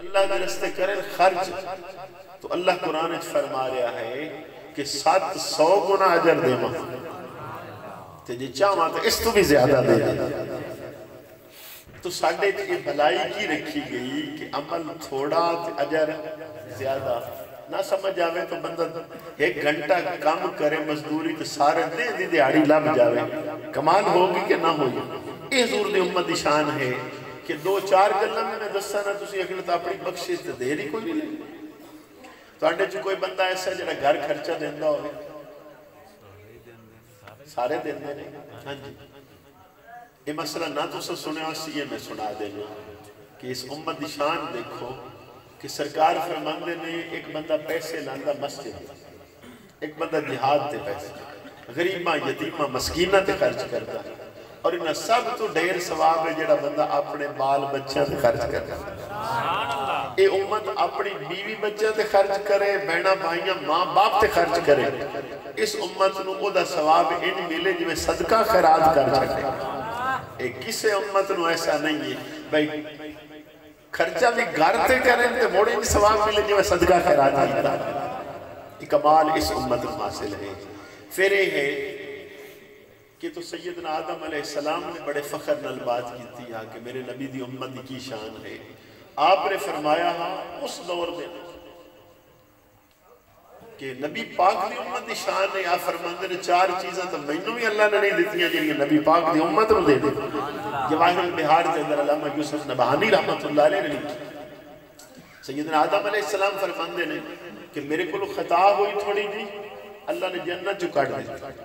اللہ دے رستے کریں خرچ تو اللہ قرآن فرما رہا ہے کہ 700 گنا اجر دے ماں تے جی چاہاں تو اس تو بھی زیادہ دے دے تو ساڑھے یہ بھلائی کی رکھی گئی کہ عمل تھوڑا تے اجر زیادہ نہ سمجھ آوے تو بندہ 1 گھنٹہ کام کرے مزدوری تو سارے دے دیہاڑی لب جاوے کمال ہوگی کہ نہ ہوگی یہ حضور دی امت دی شان ہے کہ 2-4 گلہ میں دسا نہ تسی اکھلتا اپنی بخشی تے دیری کوئی نہیں لے تو انڈے جو کوئی بندہ ایسا جنہا گھر خرچہ دیندہ ہوئے سارے دیندے نہیں ہاں جی یہ مسئلہ نہ تو سا سنے آسی یہ میں سنا دینا کہ اس امت دی شان دیکھو کہ سرکار فرماندے نے ایک بندہ پیسے لاندہ مسجد ایک بندہ جہاد تے پیسے غریبہ یتیمہ مسکینہ تے خرچ کرتا اور انہا سب تو ڈیر ثواب ہے جڑا بندہ اپنے بال بچہ تے خرچ کرتا اے امت اپنی بیوی بچہ تے خرچ کرے بہنہ بھائیاں ماں باپ تے خرچ کرے اس امت نو او دا ثواب ان ملے جو میں صدقہ خیرات کر چھکے ایک کسے امت نو ایسا نہیں ہے بھائی خرچہ بھی گھر تے کریں تے موڑے بھی ثواب ملے جو میں صدقہ خیرات کیتا ایک کمال اس امت نو حاصل ہے پھر یہ ہے کہ تو سیدنا آدم علیہ السلام نے بڑے فخر نال بات کی تھی کہ میرے نبی دی امت کی شان ہے آپ نے فرمایا اس دور میں کہ نبی پاک دی امت دی شان ہے آپ فرماندے نے 4 چیزاں تو مینوں بھی اللہ نے نہیں دیتی ہیں جنہی نبی پاک دی امت نو دے دی جواہر البحار کے اندر علامہ یوسف نبہانی رحمت اللہ علیہ نے لکھی سیدنا آدم علیہ السلام فرماندے نے کہ میرے کو خطا ہوئی تھوڑی جی اللہ نے جنت جو کٹ دی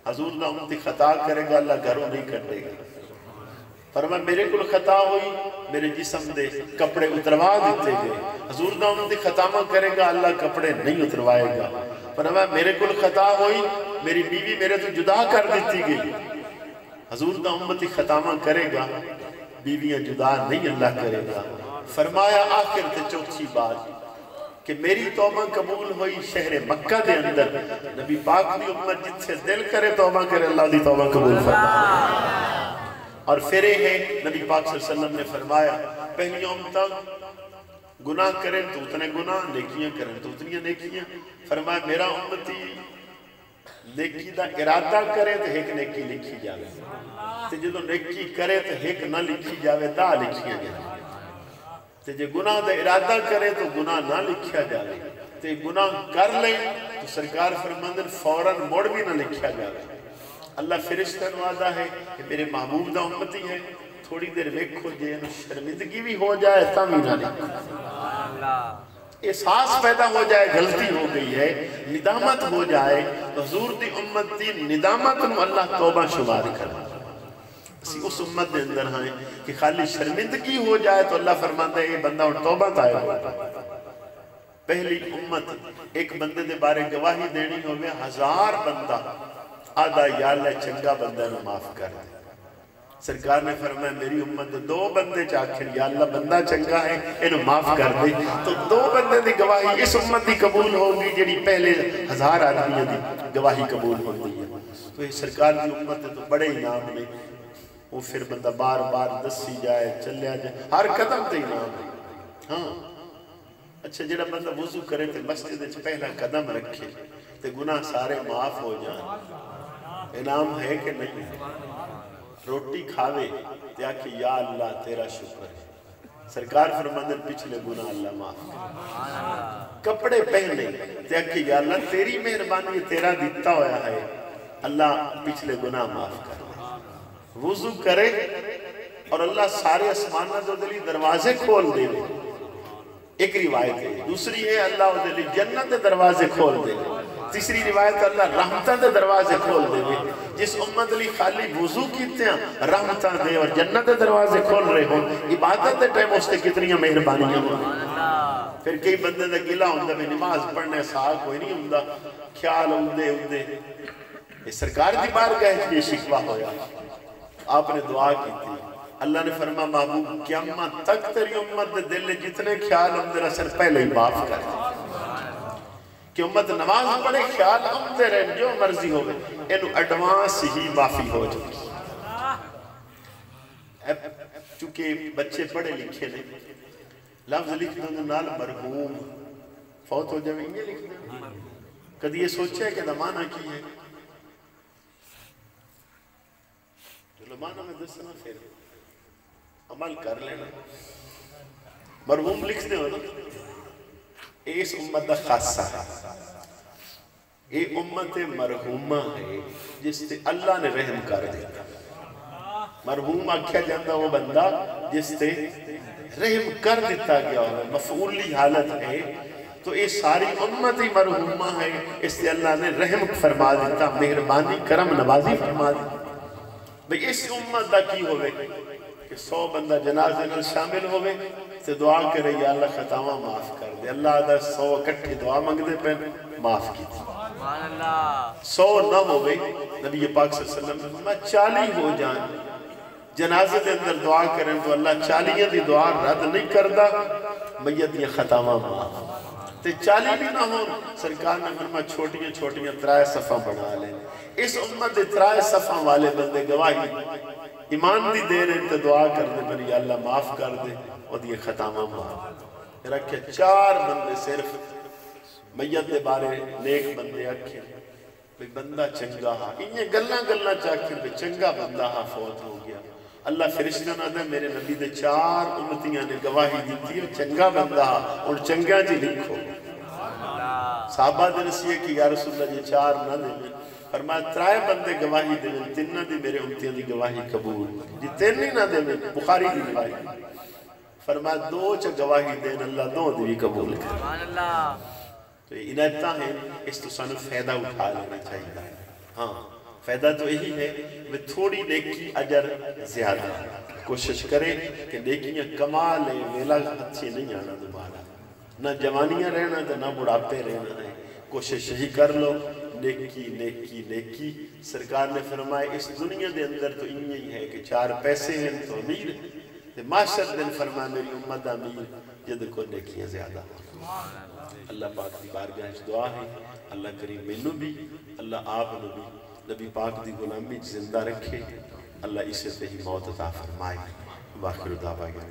حضور نہ امتی خطا کرے گا اللہ گھروں نہیں کر دے گا فرمایا میرے کل خطا ہوئی میرے جسم دے کپڑے اتروا دیتے گئے حضور نہ امتی خطامہ کرے گا اللہ کپڑے نہیں اتروائے گا فرمایا میرے کل خطا ہوئی میری بیوی میرے تو جدا کر دیتی گئی حضور نہ امتی خطامہ کرے گا بیویاں جدا نہیں اللہ کرے گا فرمایا آخر تے چوتھی بات کہ میری توبہ قبول ہوئی شہر مکہ دے اندر نبی پاک دی امت جت سے دل کرے توبہ کرے اللہ دی توبہ قبول فرمایا اور پھر ہے نبی پاک صلی اللہ علیہ وسلم نے فرمایا پہلی امتہ گناہ کریں تو اتنے گناہ نیکیاں کریں تو اتنی نیکیاں فرمایا میرا امتی نیکی دا ارادہ کرے تو ایک نیکی لکھی جاوے تو جدو نیکی کرے تو ایک نہ لکھی جاوے دا لکھیاں جاوے تو جے گناہ دا ارادہ کرے تو گناہ نہ لکھیا جاوے تو گناہ کر لیں تو سرکار فرماندن فوراً موڑ بھی نہ لکھیا جاوے اللہ فرشتہ وعدہ ہے کہ میرے محبوب دا امتی ہے تھوڑی دیر ویکھو جے شرمندگی بھی ہو جائے تم ہی نہ لکھو احساس پیدا ہو جائے غلطی ہو گئی ہے ندامت ہو جائے تو حضور دی امت دی ندامت نو اللہ توبہ شمار کر اس امت دے اندر ہیں کہ خالی شرمندگی ہو جائے تو اللہ فرماتا ہے یہ بندہ اور توبہ تائے ہوتا پہلی امت ایک بندے دے بارے گواہی دینی ہوئے 1000 بندہ آدھا یا اللہ چنگا بندہ نو معاف کر دے سرکار نے فرمایا میری امت 2 بندے چاکھر یا اللہ بندہ چنگا ہے انہوں معاف کر دے تو 2 بندے دی گواہی اس امت دی قبول ہوگی جنہی پہلے 1000 آدمی دی گواہی قبول ہوگی تو یہ سرکار دی امت تو بڑے انعام میں وہ پھر بندہ بار بار دسی جائے چلیا جائے ہر قدم تے انعام ہے ہاں اچھا جڑا بندہ وضو کرے تے مسجد وچ پہلا قدم رکھے تے گناہ سارے معاف ہو جائیں انعام ہے کہ نہیں روٹی کھاوے تے آکھے یا اللہ تیرا شکر ہے سرکار فرماندن پچھلے گناہ اللہ معاف کرے کپڑے پہنے تے آکھے یا اللہ تیری مہربانی تیرا دیتا ہویا ہے اللہ پچھلے گناہ معاف کرے وضو کرے اور اللہ سارے اسمانہ دو دلی دروازے کھول دے ایک روایت ہے دوسری ہے اللہ دو دلی جنت دروازے کھول دے تیسری روایت اللہ رحمتہ دے دروازے کھول دے جس امت لی خالی وضو کیتے ہیں رحمتہ دے اور جنت دروازے کھول رہے ہوں عبادت دے ٹائم اس نے کتنی مہربانیاں ہوں پھر کئی بندے دے گلہ ہوندہ میں نماز پڑھنے ساکھ کوئی نہیں ہوندہ خیال ہوندے یہ سرکار دی بار گئے یہ شکوہ ہویا آپ نے دعا کی تھی اللہ نے فرما محبوب قیامت تک تیری امت دے دل جتنے خیال ہم اثر پہلے ہی معاف کر دیں کہ امت نماز پڑھے خیال ہم رہے جو مرضی ہوگے انہوں ایڈوانس ہی معافی ہو چکی چونکہ بچے پڑھے لکھے نہیں لفظ لکھ دوں نال مرحوم فوت ہو جائے یہ لکھ دیں کدی یہ سوچا ہے کہ معنی کی ہے چلو معنی میں دسنا پھر عمل کر لینا مرحوم لکھ دیں ہو نا اس امت دا خاصہ ہے یہ امت مرحومہ ہے جس تے اللہ نے رحم کر دیا مرحوم آکھیا جاندہ وہ بندہ جس تے رحم کر دیتا گیا ہے مفعولی حالت ہے تو یہ ساری امت ہی مرحومہ ہے اس تے اللہ نے رحم فرما دیتا مہربانی کرم نوازی فرما دیتا بھئی اس امت دا کی ہوئے کہ 100 بندہ جنازے میں شامل ہوئے تو دعا کرے یا اللہ خطاواں معاف کر دے اللہ دا 100 اکٹھے دعا مانگ دے پہ معاف کی تھی 100 نہ ہوئے نبی پاک صلی اللہ علیہ وسلم میں 40 ہو جائیں جنازے دے اندر دعا کریں تو اللہ 40 دی دعا رد نہیں کردہ میت یہ خطاواں معاف تے 40 بھی نہ ہو سرکار نے فرمایا چھوٹیاں چھوٹیاں 3 صفحہ بنا لیں اس امت دے 3 صفحہ والے بندے گواہی ایمان دی دے رہے تے دعا کر دے پر یا اللہ معاف کر دے اور یہ خطاواں معاف رکھے 4 بندے صرف میت دے بارے نیک بندے اکھیں بھئی بندہ چنگا ہا انہیں گلنا چاکھیں بھئی چنگا بندہ ہا فوت ہو گیا اللہ فرشتہ نہ دے میرے نبی دے 4 امتیاں نے گواہی دیتی ہے چنگا بندہ ہا اور چنگا جی لکھو صحابہ دے نصیحہ کی یا رسول اللہ جی 4 نہ دے میں فرمایا 3 بندے گواہی دے میں 3 نہ دی میرے امتیاں دی گواہی قبول جی 3 ہی نہ دے میں بخاری دی گواہی فرمایا 2 چا گواہی دین اللہ 2 دی قبول کر تو انہیتا ہے اس تو سانو فائدہ اٹھا لینا چاہیے ہاں فائدہ تو یہی ہے وہ تھوڑی نیکی اجر زیادہ کوشش کرے کہ نیکیاں کما لے ویلا اچھی نہیں آنا دوبارہ نہ جوانیاں رہنا نہ بڑھاپے رہنا ہے کوشش یہی کر لو نیکی نیکی نیکی سرکار نے فرمایا اس دنیا دے اندر تو یہی ہے کہ 4 پیسے ہیں تو امیر معاشر دن فرمایا میری امت امیر جد کو نیکیاں زیادہ اللہ پاک دی بارگاہ اس دعا ہے اللہ کریم مینوں بھی اللہ آپ نے بھی نبی پاک دی غلامی زندہ رکھے اللہ اسے پہ ہی موت عطا فرمائے واخر دعوانا